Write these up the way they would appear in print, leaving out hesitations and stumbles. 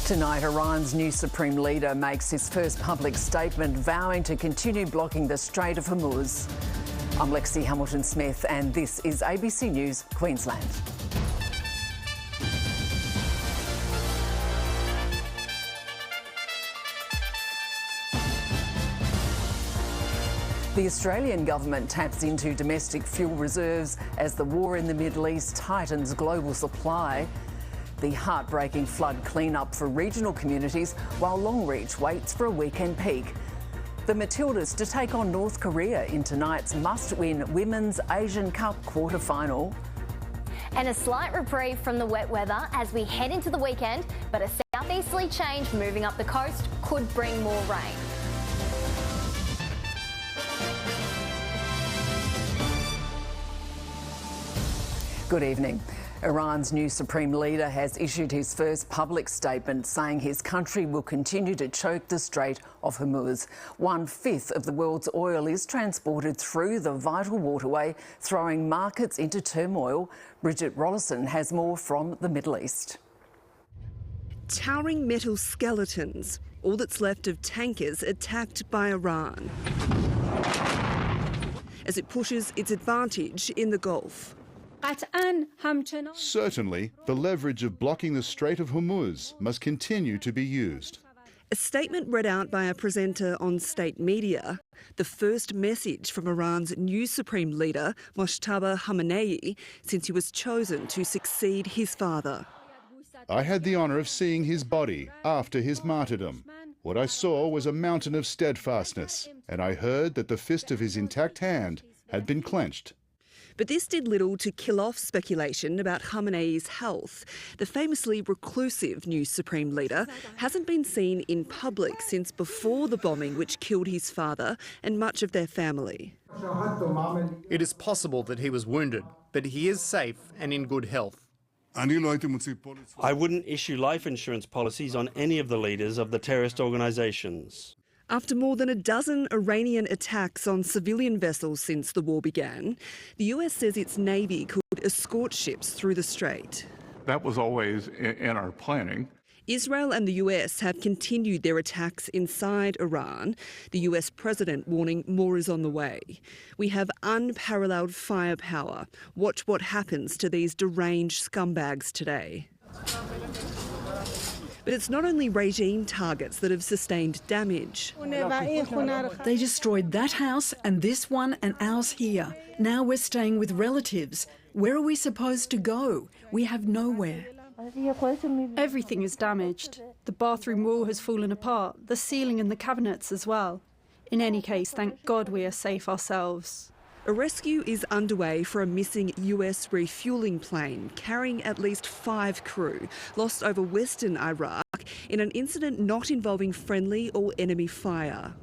Tonight, Iran's new supreme leader makes his first public statement vowing to continue blocking the Strait of Hormuz. I'm Lexy Hamilton-Smith and this is ABC News, Queensland. The Australian government taps into domestic fuel reserves as the war in the Middle East tightens global supply. The heartbreaking flood clean-up for regional communities while Longreach waits for a weekend peak. The Matildas to take on North Korea in tonight's must-win Women's Asian Cup quarter-final. And a slight reprieve from the wet weather as we head into the weekend, but a southeasterly change moving up the coast could bring more rain. Good evening. Iran's new supreme leader has issued his first public statement saying his country will continue to choke the Strait of Hormuz. 1/5 of the world's oil is transported through the vital waterway, throwing markets into turmoil. Bridget Rollison has more from the Middle East. Towering metal skeletons, all that's left of tankers attacked by Iran as it pushes its advantage in the Gulf. Certainly, the leverage of blocking the Strait of Hormuz must continue to be used. A statement read out by a presenter on state media, the first message from Iran's new supreme leader, Mojtaba Khamenei, since he was chosen to succeed his father. I had the honour of seeing his body after his martyrdom. What I saw was a mountain of steadfastness, and I heard that the fist of his intact hand had been clenched. But this did little to kill off speculation about Khamenei's health. The famously reclusive new supreme leader hasn't been seen in public since before the bombing which killed his father and much of their family. It is possible that he was wounded, but he is safe and in good health. I wouldn't issue life insurance policies on any of the leaders of the terrorist organisations. After more than a dozen Iranian attacks on civilian vessels since the war began, the US says its Navy could escort ships through the strait. That was always in our planning. Israel and the US have continued their attacks inside Iran, the US president warning more is on the way. We have unparalleled firepower. Watch what happens to these deranged scumbags today. But it's not only regime targets that have sustained damage. They destroyed that house and this one and ours here. Now we're staying with relatives. Where are we supposed to go? We have nowhere. Everything is damaged. The bathroom wall has fallen apart, the ceiling and the cabinets as well. In any case, thank God we are safe ourselves. A rescue is underway for a missing US refuelling plane carrying at least 5 crew lost over western Iraq in an incident not involving friendly or enemy fire.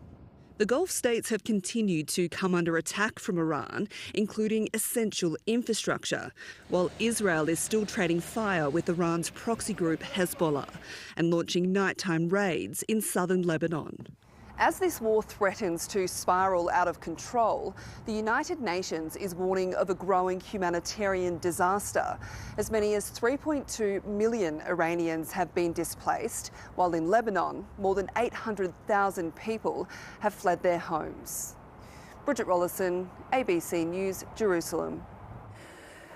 The Gulf states have continued to come under attack from Iran, including essential infrastructure, while Israel is still trading fire with Iran's proxy group Hezbollah and launching nighttime raids in southern Lebanon. As this war threatens to spiral out of control, the United Nations is warning of a growing humanitarian disaster. As many as 3.2 million Iranians have been displaced, while in Lebanon, more than 800,000 people have fled their homes. Bridget Rollison, ABC News, Jerusalem.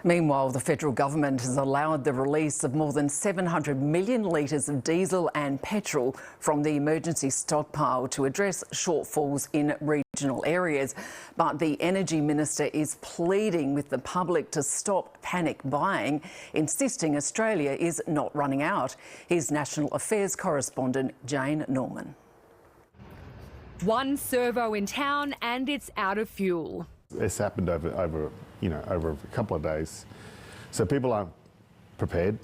Meanwhile, the federal government has allowed the release of more than 700 million litres of diesel and petrol from the emergency stockpile to address shortfalls in regional areas. But the Energy Minister is pleading with the public to stop panic buying, insisting Australia is not running out. Here's National Affairs correspondent Jane Norman. One servo in town and it's out of fuel. It's happened over a couple of days, so people aren't prepared.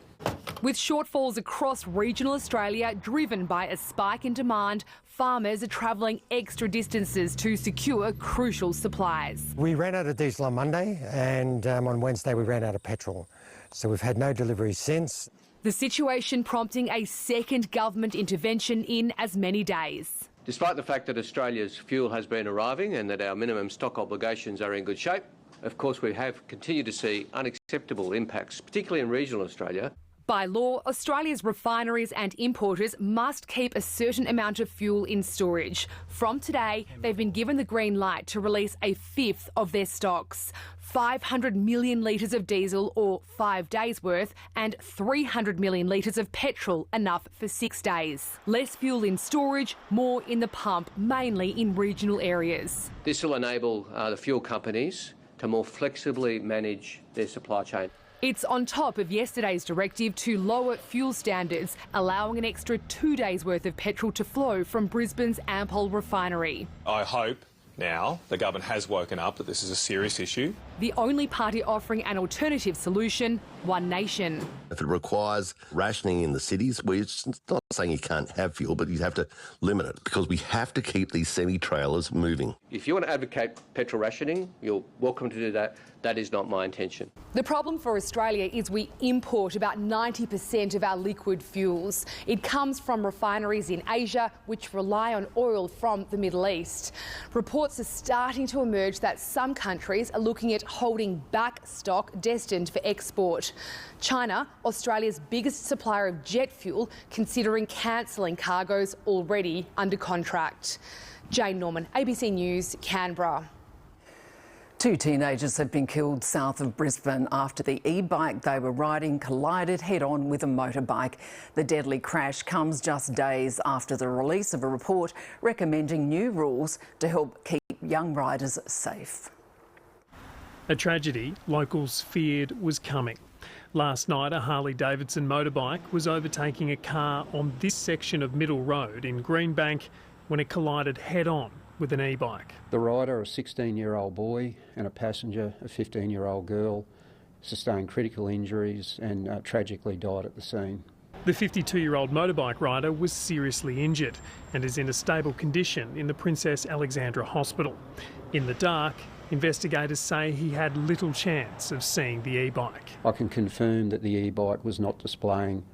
With shortfalls across regional Australia driven by a spike in demand, farmers are travelling extra distances to secure crucial supplies. We ran out of diesel on Monday and on Wednesday we ran out of petrol, so we've had no deliveries since. The situation prompting a second government intervention in as many days. Despite the fact that Australia's fuel has been arriving and that our minimum stock obligations are in good shape, of course we have continued to see unacceptable impacts, particularly in regional Australia. By law, Australia's refineries and importers must keep a certain amount of fuel in storage. From today, they've been given the green light to release a fifth of their stocks. 500 million litres of diesel, or 5 days' worth, and 300 million litres of petrol, enough for 6 days. Less fuel in storage, more in the pump, mainly in regional areas. This will enable the fuel companies to more flexibly manage their supply chain. It's on top of yesterday's directive to lower fuel standards, allowing an extra 2 days' worth of petrol to flow from Brisbane's Ampol refinery. I hope now the government has woken up that this is a serious issue. The only party offering an alternative solution, One Nation. If it requires rationing in the cities, we're not saying you can't have fuel, but you have to limit it because we have to keep these semi-trailers moving. If you want to advocate petrol rationing, you're welcome to do that. That is not my intention. The problem for Australia is we import about 90% of our liquid fuels. It comes from refineries in Asia, which rely on oil from the Middle East. Reports are starting to emerge that some countries are looking at holding back stock destined for export. China, Australia's biggest supplier of jet fuel, considering cancelling cargoes already under contract. Jane Norman, ABC News, Canberra. 2 teenagers have been killed south of Brisbane after the e-bike they were riding collided head-on with a motorbike. The deadly crash comes just days after the release of a report recommending new rules to help keep young riders safe. A tragedy locals feared was coming. Last night, a Harley-Davidson motorbike was overtaking a car on this section of Middle Road in Greenbank when it collided head-on with an e-bike. The rider, a 16-year-old boy, and a passenger, a 15-year-old girl, sustained critical injuries and tragically died at the scene. The 52-year-old motorbike rider was seriously injured and is in a stable condition in the Princess Alexandra Hospital. In the dark, investigators say he had little chance of seeing the e-bike. I can confirm that the e-bike was not displaying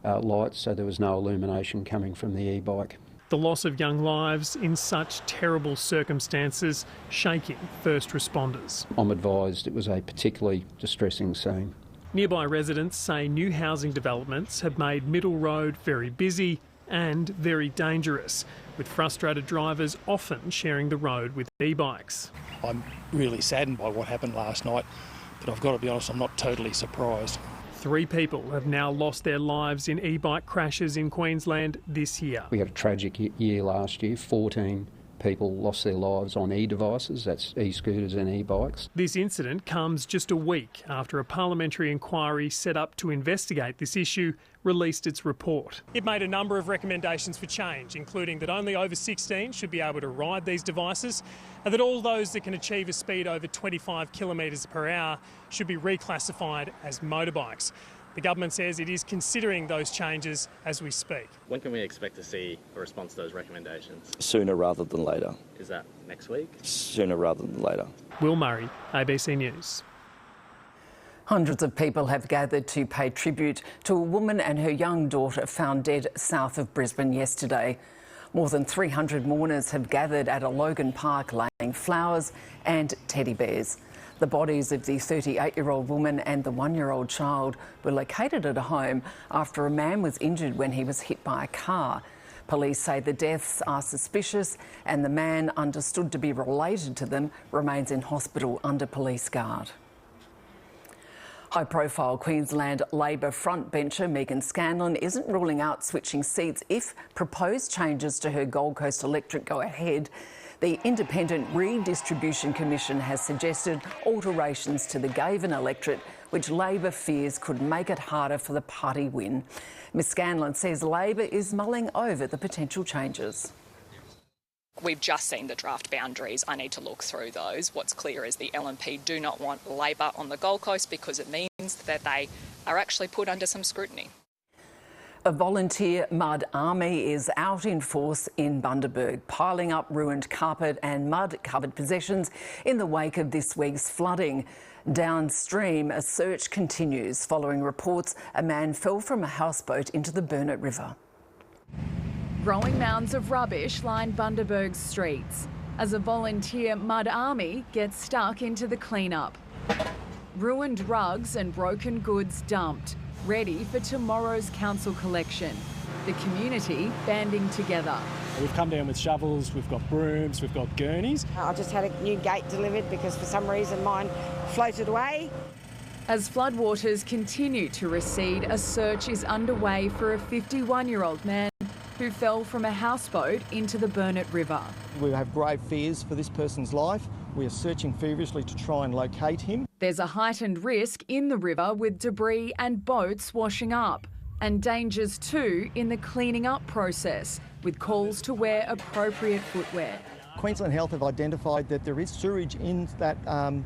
lights, so there was no illumination coming from the e-bike. The loss of young lives in such terrible circumstances shaking first responders. I'm advised it was a particularly distressing scene. Nearby residents say new housing developments have made Middle Road very busy and very dangerous, with frustrated drivers often sharing the road with e-bikes. I'm really saddened by what happened last night, but I've got to be honest, I'm not totally surprised. 3 people have now lost their lives in e-bike crashes in Queensland this year. We had a tragic year last year. 14 people lost their lives on e-devices, that's e-scooters and e-bikes. This incident comes just a week after a parliamentary inquiry set up to investigate this issue released its report. It made a number of recommendations for change, including that only over 16 should be able to ride these devices, and that all those that can achieve a speed over 25 kilometres per hour should be reclassified as motorbikes. The government says it is considering those changes as we speak. When can we expect to see a response to those recommendations? Sooner rather than later. Is that next week? Sooner rather than later. Will Murray, ABC News. Hundreds of people have gathered to pay tribute to a woman and her young daughter found dead south of Brisbane yesterday. More than 300 mourners have gathered at a Logan Park laying flowers and teddy bears. The bodies of the 38-year-old woman and the 1-year-old child were located at a home after a man was injured when he was hit by a car. Police say the deaths are suspicious and the man, understood to be related to them, remains in hospital under police guard. High-profile Queensland Labor frontbencher Megan Scanlon isn't ruling out switching seats if proposed changes to her Gold Coast electorate go ahead. The Independent Redistribution Commission has suggested alterations to the Gavin electorate, which Labor fears could make it harder for the party win. Ms Scanlon says Labor is mulling over the potential changes. We've just seen the draft boundaries. I need to look through those. What's clear is the LNP do not want Labor on the Gold Coast because it means that they are actually put under some scrutiny. A volunteer mud army is out in force in Bundaberg, piling up ruined carpet and mud-covered possessions in the wake of this week's flooding. Downstream, a search continues following reports a man fell from a houseboat into the Burnett River. Growing mounds of rubbish line Bundaberg's streets as a volunteer mud army gets stuck into the clean-up. Ruined rugs and broken goods dumped, ready for tomorrow's council collection. The community banding together. We've come down with shovels, we've got brooms, we've got gurneys. I just had a new gate delivered because for some reason mine floated away. As floodwaters continue to recede, a search is underway for a 51-year-old man who fell from a houseboat into the Burnett River. We have grave fears for this person's life. We are searching feverishly to try and locate him. There's a heightened risk in the river with debris and boats washing up, and dangers too in the cleaning up process, with calls to wear appropriate footwear. Queensland Health have identified that there is sewage in that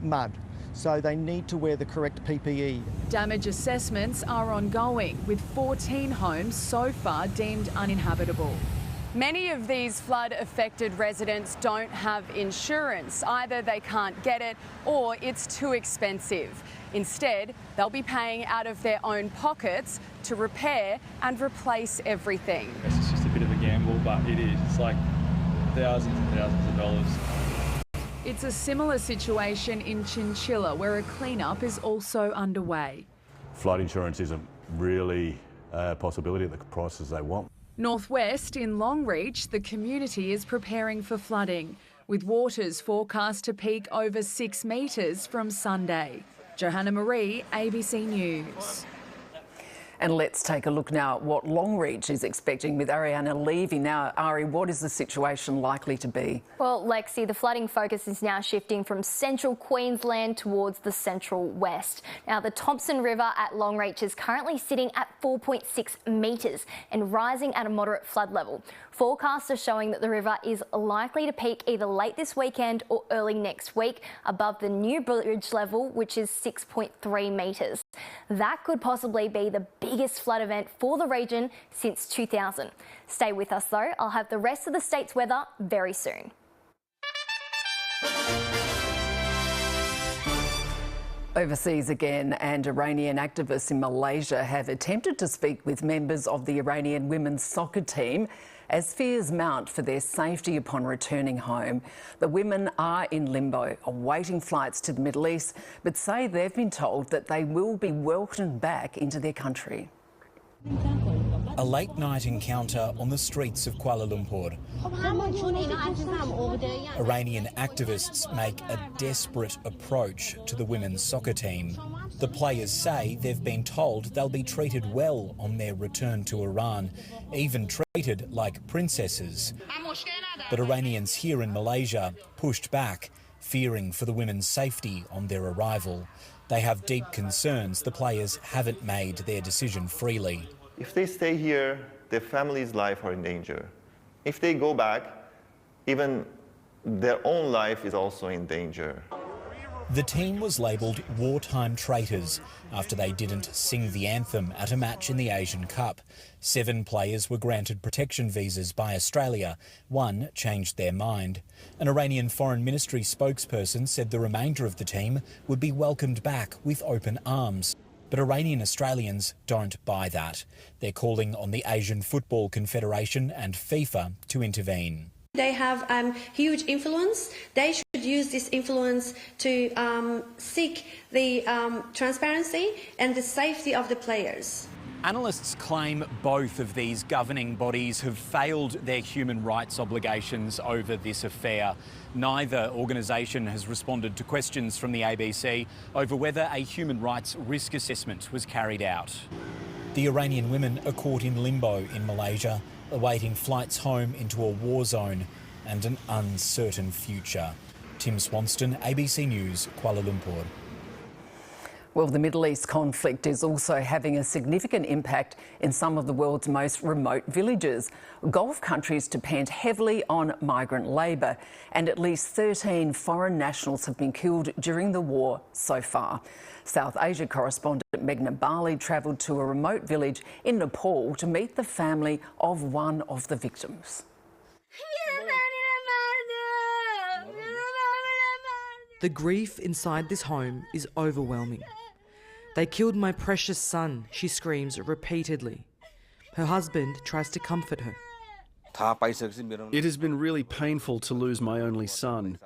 mud, so they need to wear the correct PPE. Damage assessments are ongoing, with 14 homes so far deemed uninhabitable. Many of these flood-affected residents don't have insurance. Either they can't get it or it's too expensive. Instead, they'll be paying out of their own pockets to repair and replace everything. It's just a bit of a gamble, but it is. It's like thousands and thousands of dollars. It's a similar situation in Chinchilla, where a clean-up is also underway. Flood insurance isn't really a possibility at the prices they want. Northwest in Longreach, the community is preparing for flooding, with waters forecast to peak over 6 metres from Sunday. Johanna Marie, ABC News. And let's take a look now at what Longreach is expecting with Arianna Levy. Now, Ari, what is the situation likely to be? Well, Lexy, the flooding focus is now shifting from central Queensland towards the central west. Now, the Thompson River at Longreach is currently sitting at 4.6 metres and rising at a moderate flood level. Forecasts are showing that the river is likely to peak either late this weekend or early next week above the new bridge level, which is 6.3 metres. That could possibly be the biggest flood event for the region since 2000. Stay with us though, I'll have the rest of the state's weather very soon. Overseas again, and Iranian activists in Malaysia have attempted to speak with members of the Iranian women's soccer team as fears mount for their safety upon returning home. The women are in limbo, awaiting flights to the Middle East, but say they've been told that they will be welcomed back into their country. A late-night encounter on the streets of Kuala Lumpur. Iranian activists make a desperate approach to the women's soccer team. The players say they've been told they'll be treated well on their return to Iran, even treated like princesses. But Iranians here in Malaysia pushed back, fearing for the women's safety on their arrival. They have deep concerns the players haven't made their decision freely. If they stay here, their family's life are in danger. If they go back, even their own life is also in danger. The team was labelled wartime traitors after they didn't sing the anthem at a match in the Asian Cup. 7 players were granted protection visas by Australia. 1 changed their mind. An Iranian Foreign Ministry spokesperson said the remainder of the team would be welcomed back with open arms. But Iranian Australians don't buy that. They're calling on the Asian Football Confederation and FIFA to intervene. They have huge influence. They should use this influence to seek the transparency and the safety of the players. Analysts claim both of these governing bodies have failed their human rights obligations over this affair. Neither organisation has responded to questions from the ABC over whether a human rights risk assessment was carried out. The Iranian women are caught in limbo in Malaysia, awaiting flights home into a war zone and an uncertain future. Tim Swanston, ABC News, Kuala Lumpur. Well, the Middle East conflict is also having a significant impact in some of the world's most remote villages. Gulf countries depend heavily on migrant labour, and at least 13 foreign nationals have been killed during the war so far. South Asia correspondent Meghna Bali travelled to a remote village in Nepal to meet the family of one of the victims. The grief inside this home is overwhelming. "They killed my precious son," she screams repeatedly. Her husband tries to comfort her. It has been really painful to lose my only son.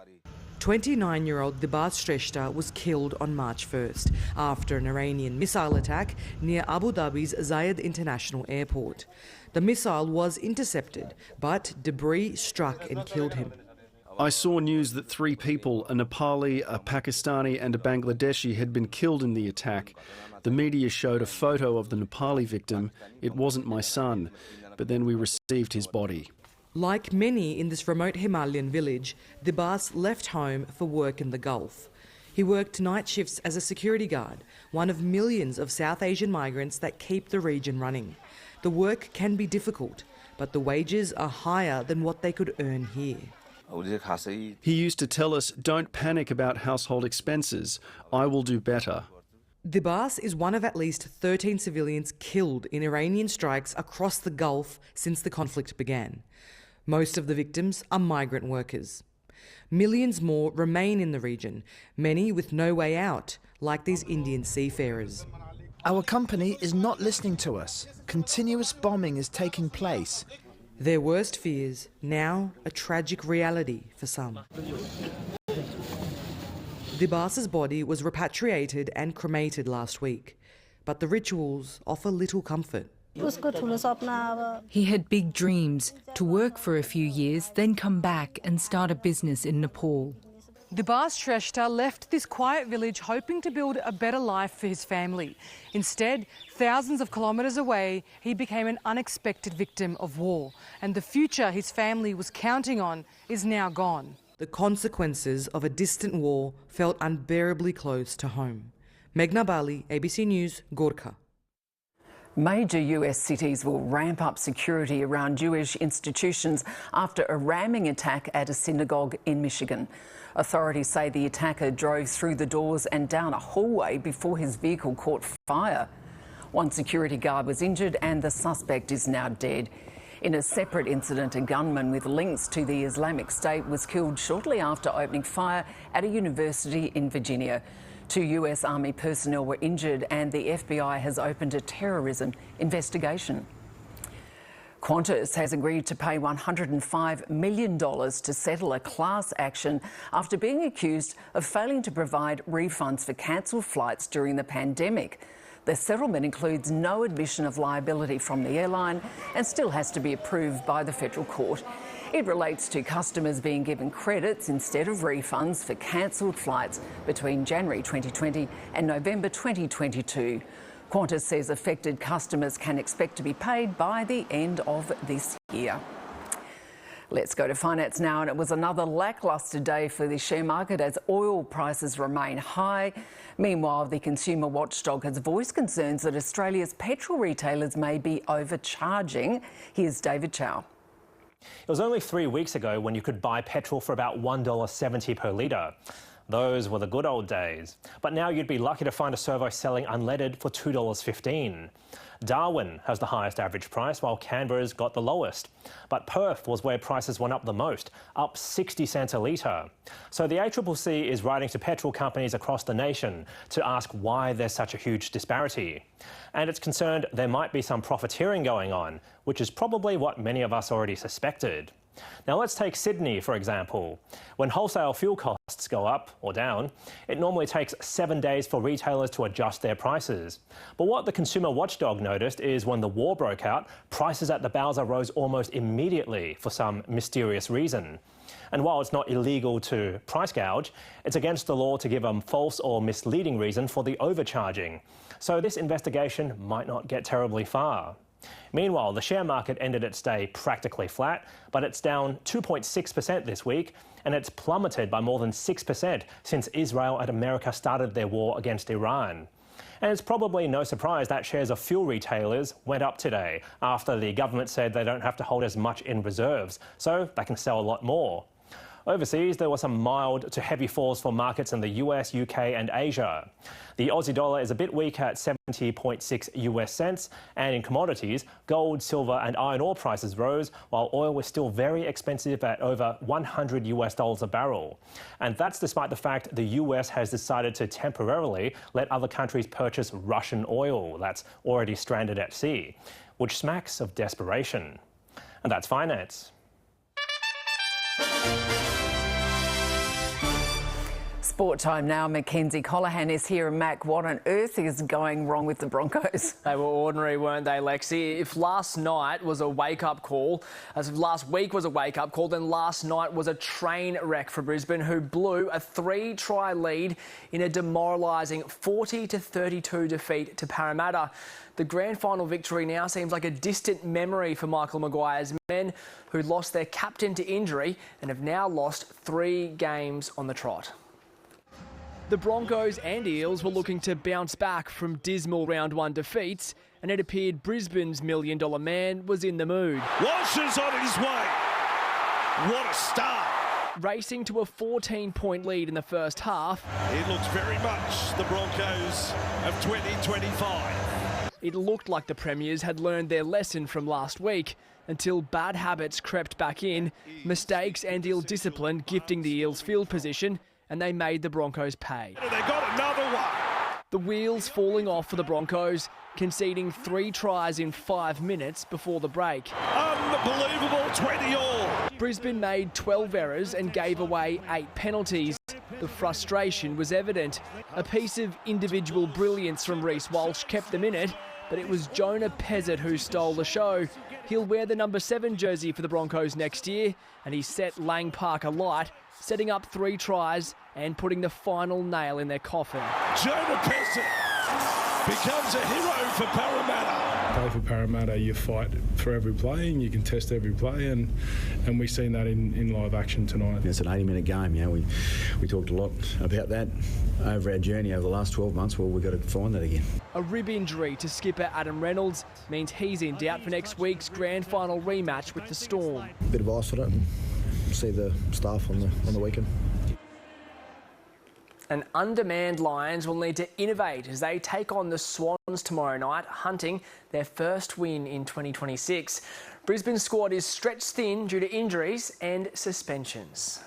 29-year-old Dibas Shrestha was killed on March 1st after an Iranian missile attack near Abu Dhabi's Zayed International Airport. The missile was intercepted, but debris struck and killed him. I saw news that 3 people, a Nepali, a Pakistani and a Bangladeshi, had been killed in the attack. The media showed a photo of the Nepali victim. It wasn't my son, but then we received his body. Like many in this remote Himalayan village, Dibas left home for work in the Gulf. He worked night shifts as a security guard, one of millions of South Asian migrants that keep the region running. The work can be difficult, but the wages are higher than what they could earn here. He used to tell us, don't panic about household expenses. I will do better. Dibas is one of at least 13 civilians killed in Iranian strikes across the Gulf since the conflict began. Most of the victims are migrant workers. Millions more remain in the region, many with no way out, like these Indian seafarers. Our company is not listening to us. Continuous bombing is taking place. Their worst fears, now a tragic reality for some. Dibas's body was repatriated and cremated last week, but the rituals offer little comfort. He had big dreams, to work for a few years, then come back and start a business in Nepal. Dibas Shrestha left this quiet village hoping to build a better life for his family. Instead, thousands of kilometres away, he became an unexpected victim of war, and the future his family was counting on is now gone. The consequences of a distant war felt unbearably close to home. Meghna Bali, ABC News, Gorkha. Major US cities will ramp up security around Jewish institutions after a ramming attack at a synagogue in Michigan. Authorities say the attacker drove through the doors and down a hallway before his vehicle caught fire. One security guard was injured and the suspect is now dead. In a separate incident, a gunman with links to the Islamic State was killed shortly after opening fire at a university in Virginia. 2 US Army personnel were injured and the FBI has opened a terrorism investigation. Qantas has agreed to pay $105 million to settle a class action after being accused of failing to provide refunds for cancelled flights during the pandemic. The settlement includes no admission of liability from the airline and still has to be approved by the federal court. It relates to customers being given credits instead of refunds for cancelled flights between January 2020 and November 2022. Qantas says affected customers can expect to be paid by the end of this year. Let's go to finance now, and it was another lacklustre day for the share market as oil prices remain high. Meanwhile, the consumer watchdog has voiced concerns that Australia's petrol retailers may be overcharging. Here's David Chow. It was only 3 weeks ago when you could buy petrol for about $1.70 per litre. Those were the good old days. But now you'd be lucky to find a servo selling unleaded for $2.15. Darwin has the highest average price, while Canberra's got the lowest. But Perth was where prices went up the most, up 60 cents a litre. So the ACCC is writing to petrol companies across the nation to ask why there's such a huge disparity. And it's concerned there might be some profiteering going on, which is probably what many of us already suspected. Now let's take Sydney, for example. When wholesale fuel costs go up or down, it normally takes 7 days for retailers to adjust their prices. But what the consumer watchdog noticed is when the war broke out, prices at the Bowser rose almost immediately for some mysterious reason. And while it's not illegal to price gouge, it's against the law to give a false or misleading reason for the overcharging. So this investigation might not get terribly far. Meanwhile, the share market ended its day practically flat, but it's down 2.6% this week, and it's plummeted by more than 6% since Israel and America started their war against Iran. And it's probably no surprise that shares of fuel retailers went up today after the government said they don't have to hold as much in reserves, so they can sell a lot more. Overseas, there were some mild to heavy falls for markets in the US, UK and Asia. The Aussie dollar is a bit weak at 70.6 US cents, and in commodities, gold, silver and iron ore prices rose, while oil was still very expensive at over $100 US a barrel. And that's despite the fact the US has decided to temporarily let other countries purchase Russian oil that's already stranded at sea, which smacks of desperation. And that's finance. Sport time now. Mackenzie, Colahan is here. And Mac, what on earth is going wrong with the Broncos? They were ordinary, weren't they, Lexy? If last night was a wake-up call, as if last week was a wake-up call, then last night was a train wreck for Brisbane, who blew a 3-try lead in a demoralising 40-32 defeat to Parramatta. The grand final victory now seems like a distant memory for Michael Maguire's men, who lost their captain to injury and have now lost 3 games on the trot. The Broncos and Eels were looking to bounce back from dismal round 1 defeats, and it appeared Brisbane's $1 million man was in the mood. Walsh is on his way. What a start. Racing to a 14-point lead in the first half. It looks very much the Broncos of 2025. It looked like the Premiers had learned their lesson from last week, until bad habits crept back in, mistakes and ill-discipline gifting the Eels field position, and they made the Broncos pay. They got another one. The wheels falling off for the Broncos, conceding 3 tries in 5 minutes before the break. Unbelievable 20-all. Brisbane made 12 errors and gave away 8 penalties. The frustration was evident. A piece of individual brilliance from Reece Walsh kept them in it, but it was Jonah Pezzett who stole the show. He'll wear the number 7 jersey for the Broncos next year, and he set Lang Park alight, setting up 3 tries and putting the final nail in their coffin. Jonah Pezzett becomes a hero for Parramatta. Play for Parramatta, you fight for every play and you can test every play, and we've seen that in live action tonight. It's an 80-minute game. You know, we talked a lot about that over our journey over the last 12 months. Well, we've got to find that again. A rib injury to skipper Adam Reynolds means he's in doubt for next week's grand final rematch with the Storm. Bit of ice on it and see the staff on the weekend. And undermanned Lions will need to innovate as they take on the Swans tomorrow night, hunting their first win in 2026. Brisbane's squad is stretched thin due to injuries and suspensions.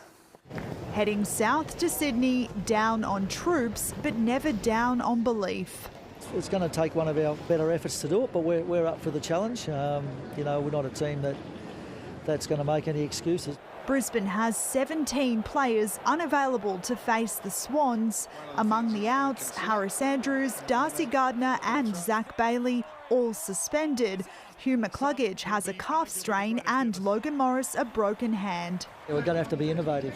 Heading south to Sydney, down on troops, but never down on belief. It's going to take one of our better efforts to do it, but we're up for the challenge. You know, we're not a team that's going to make any excuses. Brisbane has 17 players unavailable to face the Swans. Among the outs, Harris Andrews, Darcy Gardner and Zach Bailey, all suspended. Hugh McCluggage has a calf strain and Logan Morris a broken hand. We're going to have to be innovative.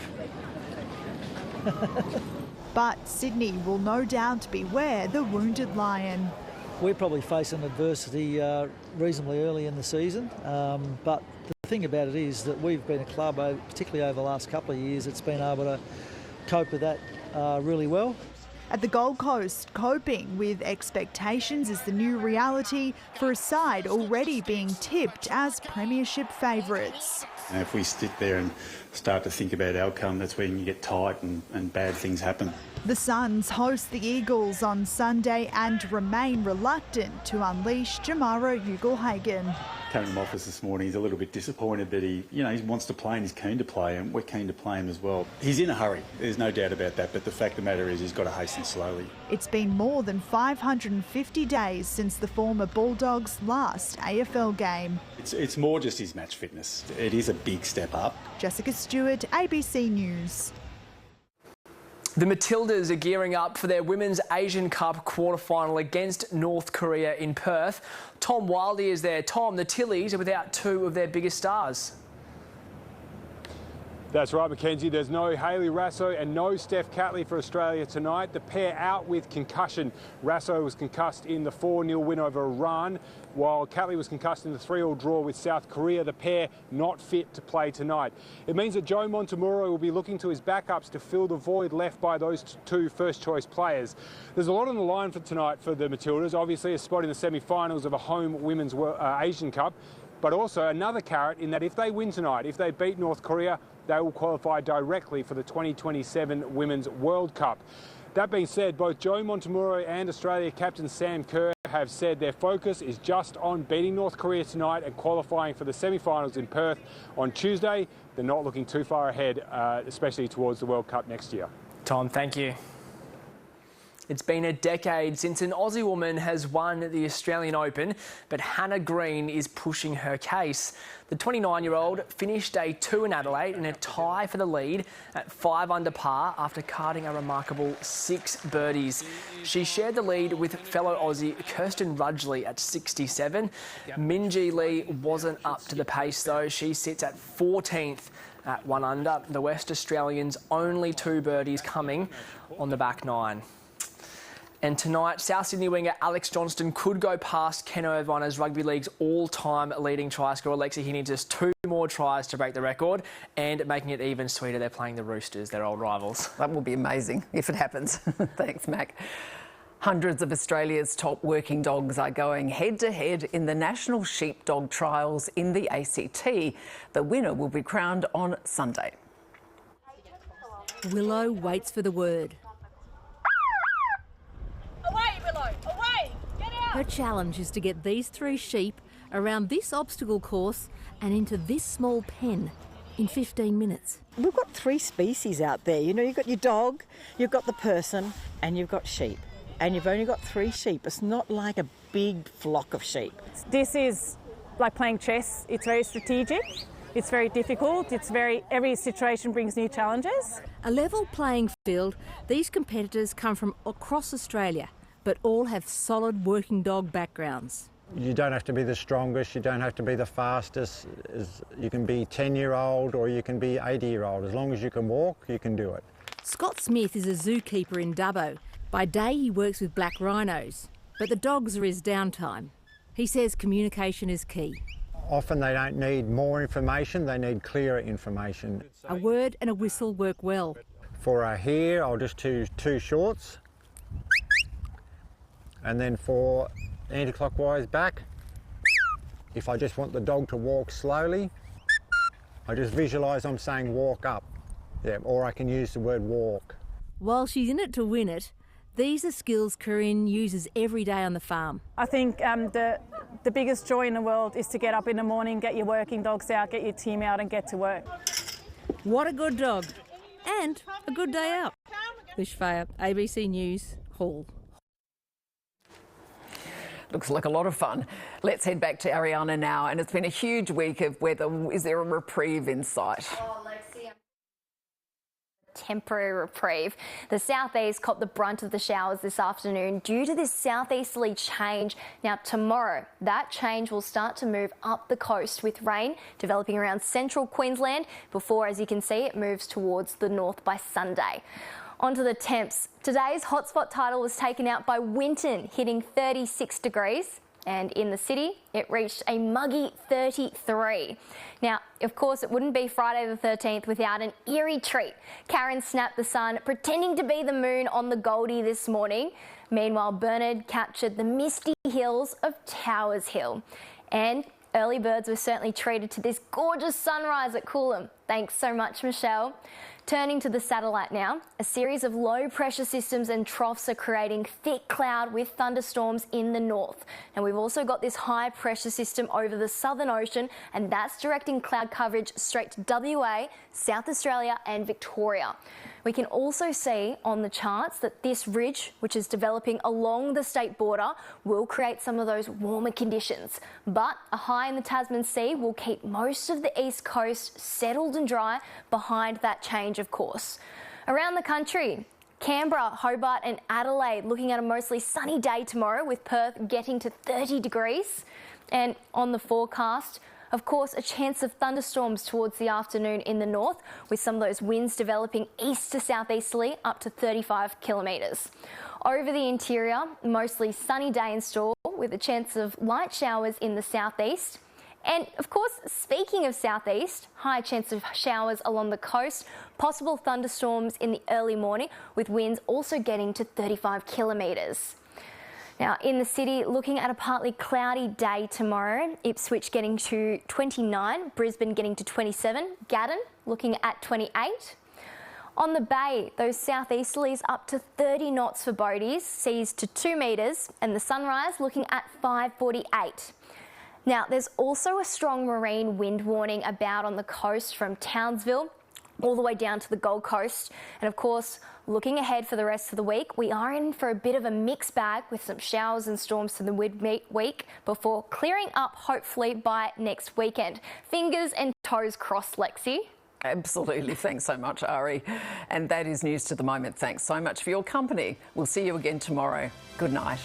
But Sydney will no doubt beware the wounded Lion. We're probably facing adversity reasonably early in the season, but the thing about it is that we've been a club, particularly over the last couple of years, that's been able to cope with that really well. At the Gold Coast, coping with expectations is the new reality for a side already being tipped as premiership favourites. And if we sit there and start to think about outcome, that's when you get tight and bad things happen. The Suns host the Eagles on Sunday and remain reluctant to unleash Jamara Ugle-Hagan. Came to my office this morning, he's a little bit disappointed that he wants to play and he's keen to play, and we're keen to play him as well. He's in a hurry, there's no doubt about that, but the fact of the matter is he's got to hasten slowly. It's been more than 550 days since the former Bulldogs' last AFL game. It's more just his match fitness. It is a big step up. Jessica Stewart, ABC News. The Matildas are gearing up for their Women's Asian Cup quarter-final against North Korea in Perth. Tom Wildey is there. Tom, the Tillies are without 2 of their biggest stars. That's right, Mackenzie. There's no Hayley Raso and no Steph Catley for Australia tonight. The pair out with concussion. Raso was concussed in the 4-0 win over Iran, while Catley was concussed in the 3-3 draw with South Korea. The pair not fit to play tonight. It means that Joe Montemurro will be looking to his backups to fill the void left by those 2 first-choice players. There's a lot on the line for tonight for the Matildas. Obviously, a spot in the semi-finals of a home Women's Asian Cup, but also another carrot in that if they win tonight, if they beat North Korea, they will qualify directly for the 2027 Women's World Cup. That being said, both Joe Montemurro and Australia captain Sam Kerr have said their focus is just on beating North Korea tonight and qualifying for the semi-finals in Perth on Tuesday. They're not looking too far ahead, especially towards the World Cup next year. Tom, thank you. It's been a decade since an Aussie woman has won the Australian Open, but Hannah Green is pushing her case. The 29-year-old finished day 2 in Adelaide in a tie for the lead at 5 under par after carding a remarkable 6 birdies. She shared the lead with fellow Aussie Kirsten Rudgley at 67. Minjee Lee wasn't up to the pace though. She sits at 14th at 1 under. The West Australians' only 2 birdies coming on the back 9. And tonight, South Sydney winger Alex Johnston could go past Ken Irvine as Rugby League's all-time leading try scorer. Lexy, he needs just 2 more tries to break the record, and making it even sweeter, they're playing the Roosters, their old rivals. That will be amazing if it happens. Thanks, Mac. Hundreds of Australia's top working dogs are going head-to-head in the National Sheepdog Trials in the ACT. The winner will be crowned on Sunday. Willow waits for the word. Away, Willow! Away! Get out! Her challenge is to get these 3 sheep around this obstacle course and into this small pen in 15 minutes. We've got 3 species out there. You know, you've got your dog, you've got the person, and you've got sheep. And you've only got 3 sheep. It's not like a big flock of sheep. This is like playing chess. It's very strategic. It's very difficult. Every situation brings new challenges. A level playing field, these competitors come from across Australia, but all have solid working dog backgrounds. You don't have to be the strongest, you don't have to be the fastest. You can be 10-year-old or you can be 80-year-old. As long as you can walk, you can do it. Scott Smith is a zookeeper in Dubbo. By day he works with black rhinos, but the dogs are his downtime. He says communication is key. Often they don't need more information, they need clearer information. A word and a whistle work well. For a hare, I'll just do 2 shorts. And then for anti-clockwise back, if I just want the dog to walk slowly, I just visualise I'm saying walk up. Yeah, or I can use the word walk. While she's in it to win it, these are skills Corinne uses every day on the farm. I think the biggest joy in the world is to get up in the morning, get your working dogs out, get your team out and get to work. What a good dog. And a good day out. Lish Faya, ABC News, Hall. Looks like a lot of fun. Let's head back to Arianna now. And it's been a huge week of weather. Is there a reprieve in sight? Oh, Lexy. Temporary reprieve. The southeast caught the brunt of the showers this afternoon due to this southeasterly change. Now tomorrow, that change will start to move up the coast with rain developing around central Queensland before, as you can see, it moves towards the north by Sunday. Onto the temps. Today's hotspot title was taken out by Winton, hitting 36 degrees. And in the city, it reached a muggy 33. Now, of course, it wouldn't be Friday the 13th without an eerie treat. Karen snapped the sun, pretending to be the moon on the Goldie this morning. Meanwhile, Bernard captured the misty hills of Towers Hill. And early birds were certainly treated to this gorgeous sunrise at Coolum. Thanks so much, Michelle. Turning to the satellite now, a series of low pressure systems and troughs are creating thick cloud with thunderstorms in the north. And we've also got this high pressure system over the Southern Ocean, and that's directing cloud coverage straight to WA, South Australia and Victoria. We can also see on the charts that this ridge, which is developing along the state border, will create some of those warmer conditions. But a high in the Tasman Sea will keep most of the east coast settled and dry behind that change of course. Around the country, Canberra, Hobart and Adelaide looking at a mostly sunny day tomorrow with Perth getting to 30 degrees. And on the forecast, of course, a chance of thunderstorms towards the afternoon in the north, with some of those winds developing east to southeasterly up to 35 kilometres. Over the interior, mostly sunny day in store with a chance of light showers in the southeast. And of course, speaking of southeast, high chance of showers along the coast, possible thunderstorms in the early morning with winds also getting to 35 kilometres. Now, in the city, looking at a partly cloudy day tomorrow, Ipswich getting to 29, Brisbane getting to 27, Gatton looking at 28. On the bay, those southeasterlies up to 30 knots for boaties, seas to 2 metres, and the sunrise looking at 5:48. Now, there's also a strong marine wind warning about on the coast from Townsville all the way down to the Gold Coast. And of course, looking ahead for the rest of the week, we are in for a bit of a mixed bag with some showers and storms for the midweek before clearing up hopefully by next weekend. Fingers and toes crossed, Lexy. Absolutely. Thanks so much, Ari. And that is news to the moment. Thanks so much for your company. We'll see you again tomorrow. Good night.